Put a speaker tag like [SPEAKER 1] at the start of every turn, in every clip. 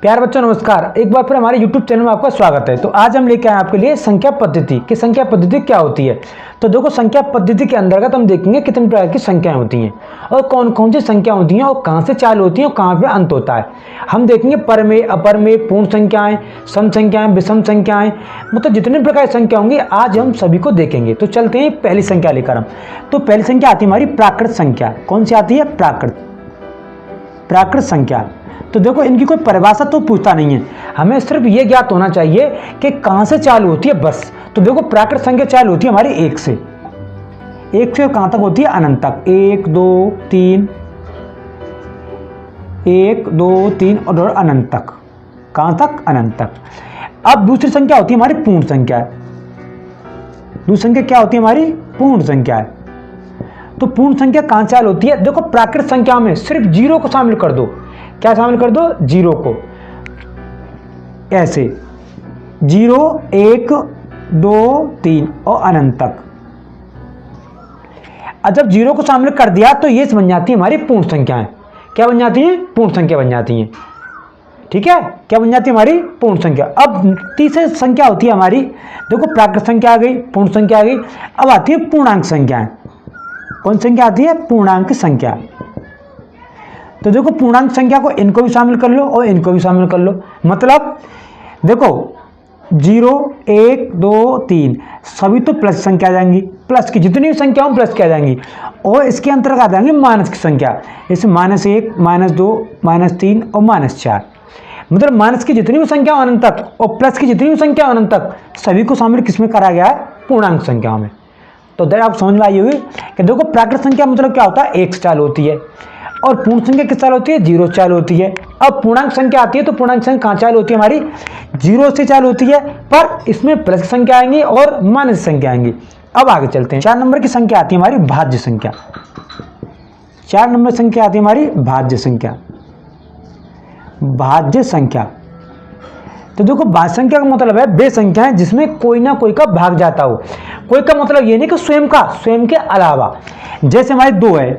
[SPEAKER 1] प्यार बच्चों नमस्कार। एक बार फिर हमारे YouTube चैनल में आपका स्वागत है। तो आज हम लेके आए आपके लिए संख्या पद्धति कि संख्या पद्धति क्या होती है। तो देखो, संख्या पद्धति के अंतर्गत हम देखेंगे कितने प्रकार की संख्याएं होती हैं और कौन कौन सी संख्या होती हैं और कहां से चालू होती हैं और कहां पे अंत होता है। हम देखेंगे परमेय, अपरमेय, पूर्ण संख्याएं, सम संख्याएं, विषम संख्याएं, मतलब जितने प्रकार की संख्या होंगी आज हम सभी को देखेंगे। तो चलते हैं पहली संख्या लेकर हम। तो पहली संख्या आती है हमारी प्राकृत संख्या। कौन सी आती है? प्राकृत संख्या। तो देखो, इनकी कोई परिभाषा तो पूछता नहीं है, हमें सिर्फ ये ज्ञात होना चाहिए कि कहां से चालू होती है बस। तो देखो, प्राकृत संख्या चालू होती है हमारी एक से कहां तक होती है? अनंत तक। 1 2 3, 1 2 3 और अनंत तक। कहां तक? अनंत तक। अब दूसरी संख्या होती है हमारी पूर्ण संख्या। दूसरी संख्या क्या होती है हमारी? पूर्ण संख्या है। तो पूर्ण संख्या कहां चालू होती है? देखो, प्राकृत संख्या में सिर्फ जीरो को शामिल कर दो। क्या शामिल कर दो? जीरो को। ऐसे 0 1 2 3 और अनंत तक। अब जब जीरो को शामिल कर दिया तो ये बन जाती है हमारी पूर्ण संख्याएं। क्या बन जाती हैं? पूर्ण संख्या बन जाती हैं। ठीक है, क्या बन जाती है हमारी? पूर्ण संख्या। अब तीसरी संख्या होती है हमारी, देखो, प्राकृत संख्या आ गई, पूर्ण संख्या आ गई, अब आती है पूर्णांक संख्याएं। कौन संख्या आती है? पूर्णांक संख्या। तो देखो, पूर्णांक संख्या को इनको भी शामिल कर लो और इनको भी शामिल कर लो। मतलब देखो, 0 1 2 3 सभी तो प्लस संख्या आ जाएंगी, प्लस की जितनी भी संख्या हो प्लस की आ जाएंगी। और इसके अंतर्गत आ जाएंगी माइनस की संख्या, जैसे -1 -2 -3 और -4। मतलब माइनस की जितनी भी संख्या अनंत तक और प्लस की जितनी भी संख्या अनंत तक, सभी को शामिल किसमें करा गया है? पूर्णांक संख्या में। तो देर आप समझ में आई होगी कि देखो, प्राकृत संख्या मतलब क्या होता है? 1 से चालू होती है और पूर्ण संख्या किस चालू होती है? 0 चालू होती है। अब पूर्णांक संख्या आती है तो पूर्णांक संख्या कहाँ चालू होती है हमारी? 0 से चालू होती है, पर इसमें प्लस संख्या आएंगी और माइनस संख्या आएंगी। अब आगे चलते हैं। 4 नंबर की संख्या आती है हमारी भाज्य संख्या। 4 नंबर संख्या आती है हमारी भाज्य संख्या। भाज्य संख्या, तो देखो, भाज्य संख्या का मतलब है वे संख्या है जिसमें कोई ना कोई का भाग जाता हो। कोई का मतलब ये नहीं कि स्वयं के अलावा। जैसे हमारी 2 है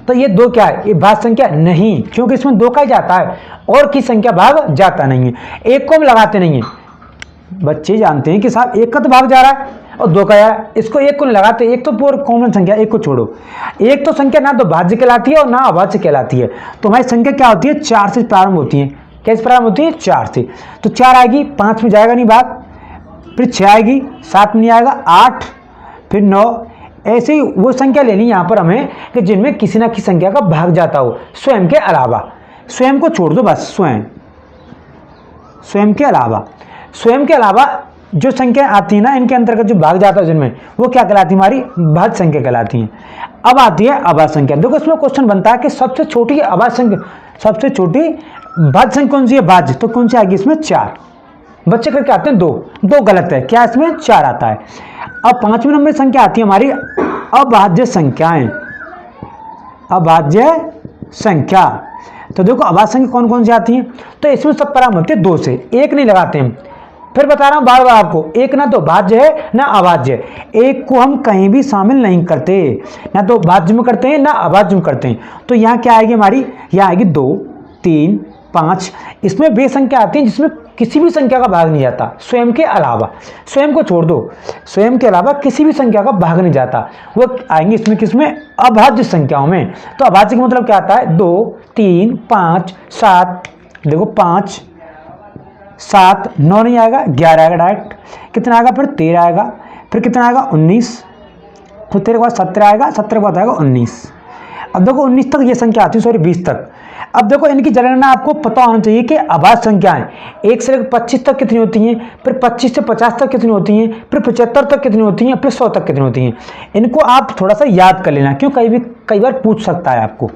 [SPEAKER 1] तो ये 2 क्या है? ये भाज्य संख्या नहीं, क्योंकि इसमें 2 का ही जाता है और की संख्या भाग जाता नहीं है। 1 को हम लगाते नहीं है। बच्चे जानते हैं कि साहब 1 का तो भाग जा रहा है और 2 का यार, इसको 1 को लगाते। 1 तो पूरा कॉमन संख्या, 1 को छोड़ो। 1 तो संख्या ना तो भाज्य कहलाती है और ना अभाज्य कहलाती है। तो हमारी संख्या क्या होती है? 4 से प्रारंभ होती है। कैसे प्रारंभ होती है? 4 से। तो 4 आएगी, 5 में जाएगा नहीं भाग, फिर 6 आएगी, 7 में नहीं आएगा, 8, फिर 9। ऐसे ही वो संख्या लेनी यहाँ पर हमें कि जिनमें किसी ना किसी संख्या का भाग जाता हो स्वयं के अलावा। स्वयं को छोड़ दो बस, स्वयं के अलावा जो संख्या आती है ना, इनके अंतर्गत जो भाग जाता है जिनमें, वो क्या कहलाती है? हमारी भाज्य संख्या कहलाती है। अब आती है अभाज्य संख्या। देखो, इसमें क्वेश्चन बनता है कि सबसे छोटी अभाज्य संख्या, सबसे छोटी भाज्य संख्या कौन सी है? भाज्य। तो कौन सी आएगी इसमें? 4। बच्चे करके आते हैं 2 गलत है। क्या इसमें? 4 आता है। अब 5वें नंबर संख्या आती है हमारी अभाज्य संख्याएं। अभाज्य संख्या, तो देखो, अभाज्य संख्या कौन कौन सी आती हैं? तो इसमें सब प्रारंभ होती है 2 से। 1 नहीं लगाते हम। फिर बता रहा हूं बार बार आपको, 1 ना तो भाज्य है ना अभाज्य है। 1 को हम कहीं भी शामिल नहीं करते, ना तो भाज्य में करते हैं ना अभाज्य में करते हैं। तो यहाँ क्या आएगी हमारी? यहाँ आएगी 2 3 5। इसमें वे संख्या आती है जिसमें किसी भी संख्या का भाग नहीं जाता स्वयं के अलावा। स्वयं को छोड़ दो, स्वयं के अलावा किसी भी संख्या का भाग नहीं जाता, वो आएंगे इसमें किसमें? अभाज्य संख्याओं में। तो अभाज्य का मतलब क्या आता है? 2 3 5 7। देखो, 5 7 9 नहीं आएगा, 11 आएगा डायरेक्ट। कितना आएगा? फिर 13 आएगा, फिर कितना आएगा? 19, फिर 13 के बाद 17 आएगा, 17 के बाद आएगा 19। अब देखो, 19 तक ये संख्या आती है, सॉरी 20 तक। अब देखो, इनकी जनगणना आपको पता होना चाहिए कि अभाज्य संख्याएं 1 से लेकर 25 तक कितनी होती हैं, फिर 25 से 50 तक कितनी होती हैं, फिर 75 तक कितनी होती हैं, फिर 100 तक कितनी होती हैं। इनको आप थोड़ा सा याद कर लेना, क्यों कई बार पूछ सकता है आपको।